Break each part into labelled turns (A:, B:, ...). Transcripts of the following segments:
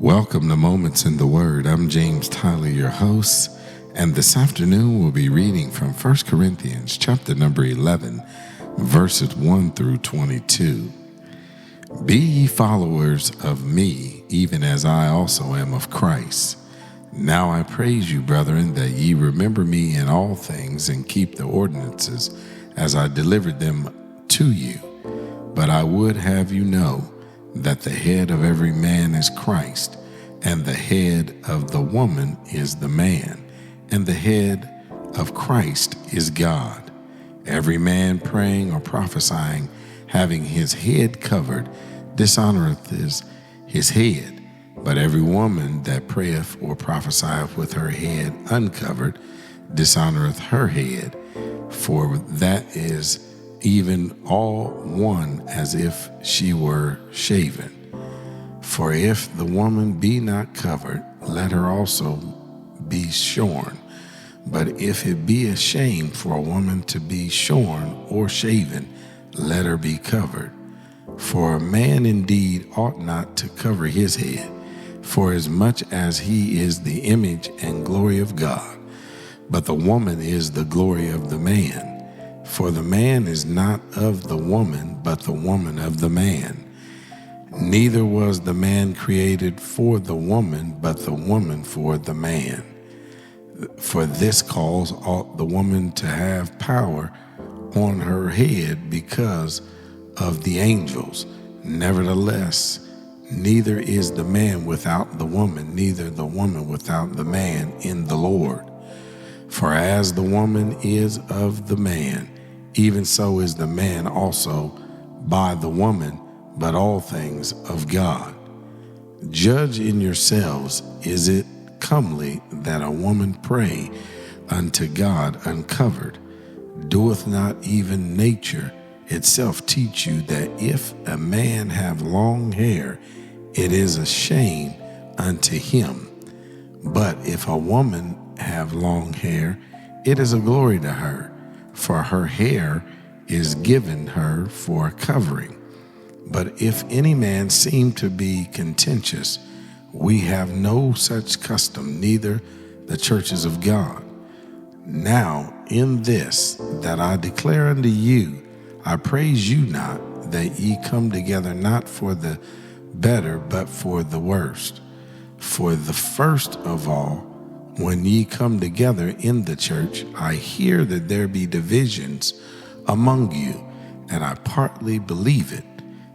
A: Welcome to Moments in the Word. I'm James Tyler, your host, and this afternoon we'll be reading from 1 Corinthians chapter number 11, verses 1 through 22. Be ye followers of me, even as I also am of Christ. Now I praise you, brethren, that ye remember me in all things and keep the ordinances as I delivered them to you. But I would have you know that the head of every man is Christ, and the head of the woman is the man, and the head of Christ is God. Every man praying or prophesying, having his head covered, dishonoreth his head. But every woman that prayeth or prophesieth with her head uncovered, dishonoreth her head. For that is even all one as if she were shaven. For if the woman be not covered, let her also be shorn. But if it be a shame for a woman to be shorn or shaven, let her be covered. For a man indeed ought not to cover his head, for as much as he is the image and glory of God. But the woman is the glory of the man. For the man is not of the woman, but the woman of the man. Neither was the man created for the woman, but the woman for the man. For this cause ought the woman to have power on her head because of the angels. Nevertheless, neither is the man without the woman, neither the woman without the man in the Lord. For as the woman is of the man, even so is the man also by the woman, but all things of God. Judge in yourselves, is it comely that a woman pray unto God uncovered? Doeth not even nature itself teach you that if a man have long hair, it is a shame unto him? But if a woman have long hair, it is a glory to her, for her hair is given her for a covering. But if any man seem to be contentious, we have no such custom, neither the churches of God. Now in this that I declare unto you, I praise you not, that ye come together not for the better, but for the worst. For the first of all, when ye come together in the church, I hear that there be divisions among you, and I partly believe it.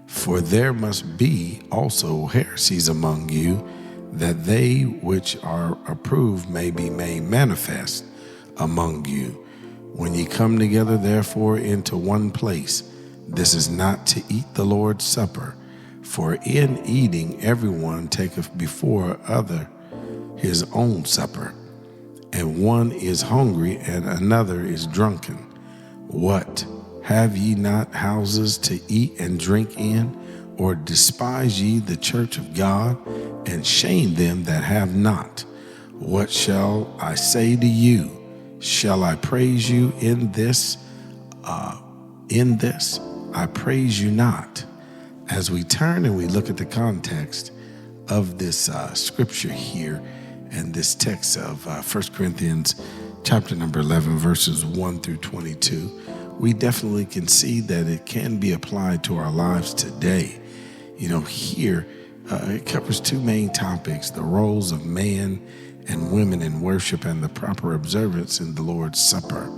A: For there must be also heresies among you, that they which are approved may be made manifest among you. When ye come together therefore into one place, this is not to eat the Lord's Supper. For in eating everyone taketh before other his own supper, and one is hungry and another is drunken. What? Have ye not houses to eat and drink in? Or despise ye the church of God, and shame them that have not? What shall I say to you? Shall I praise you in this? In this I praise you not. As we turn and we look at the context of this scripture here and this text of 1 Corinthians chapter number 11, verses 1 through 22, we definitely can see that it can be applied to our lives today. You know, here it covers two main topics: the roles of man and women in worship and the proper observance in the Lord's Supper.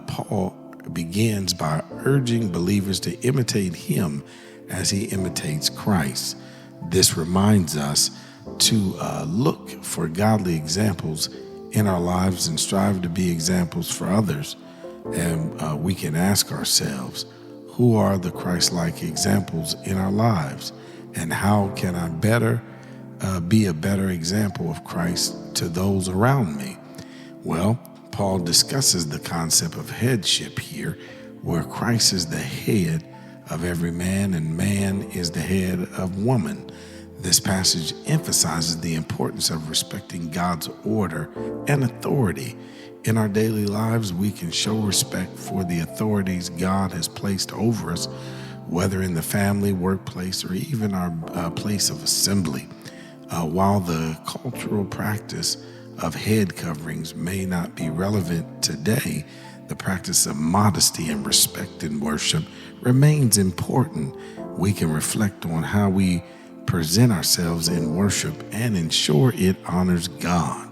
A: Paul begins by urging believers to imitate him as he imitates Christ. This reminds us to look for godly examples in our lives and strive to be examples for others. And we can ask ourselves, who are the Christ-like examples in our lives? And how can I better be a better example of Christ to those around me? Well, Paul discusses the concept of headship here, where Christ is the head of every man and man is the head of woman. This passage emphasizes the importance of respecting God's order and authority. In our daily lives, we can show respect for the authorities God has placed over us, whether in the family, workplace, or even our place of assembly. While the cultural practice of head coverings may not be relevant today, the practice of modesty and respect in worship remains important. We can reflect on how we present ourselves in worship and ensure it honors God.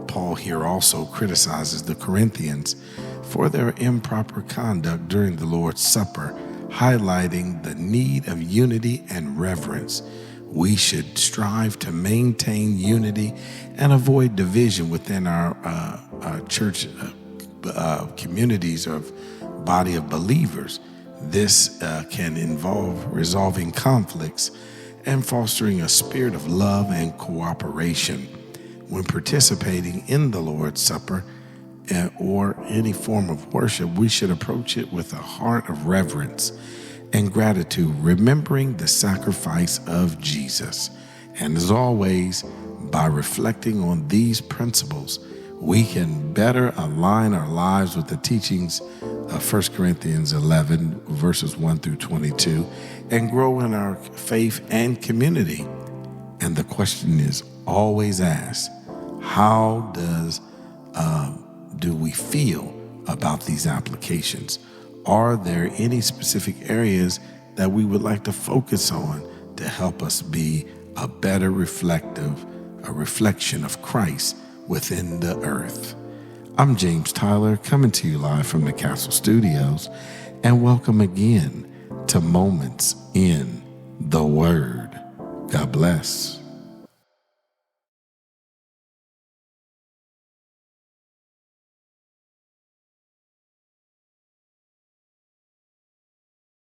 A: Paul here also criticizes the Corinthians for their improper conduct during the Lord's Supper, highlighting the need of unity and reverence. We should strive to maintain unity and avoid division within our church communities of body of believers. This can involve resolving conflicts and fostering a spirit of love and cooperation. When participating in the Lord's Supper or any form of worship, we should approach it with a heart of reverence and gratitude, remembering the sacrifice of Jesus. And as always, by reflecting on these principles, we can better align our lives with the teachings of 1 Corinthians 11, verses 1 through 22, and grow in our faith and community. And the question is always asked, how do we feel about these applications? Are there any specific areas that we would like to focus on to help us be a better reflection of Christ within the earth? I'm James Tyler, coming to you live from the Castle Studios, and welcome again to Moments in the Word. God bless.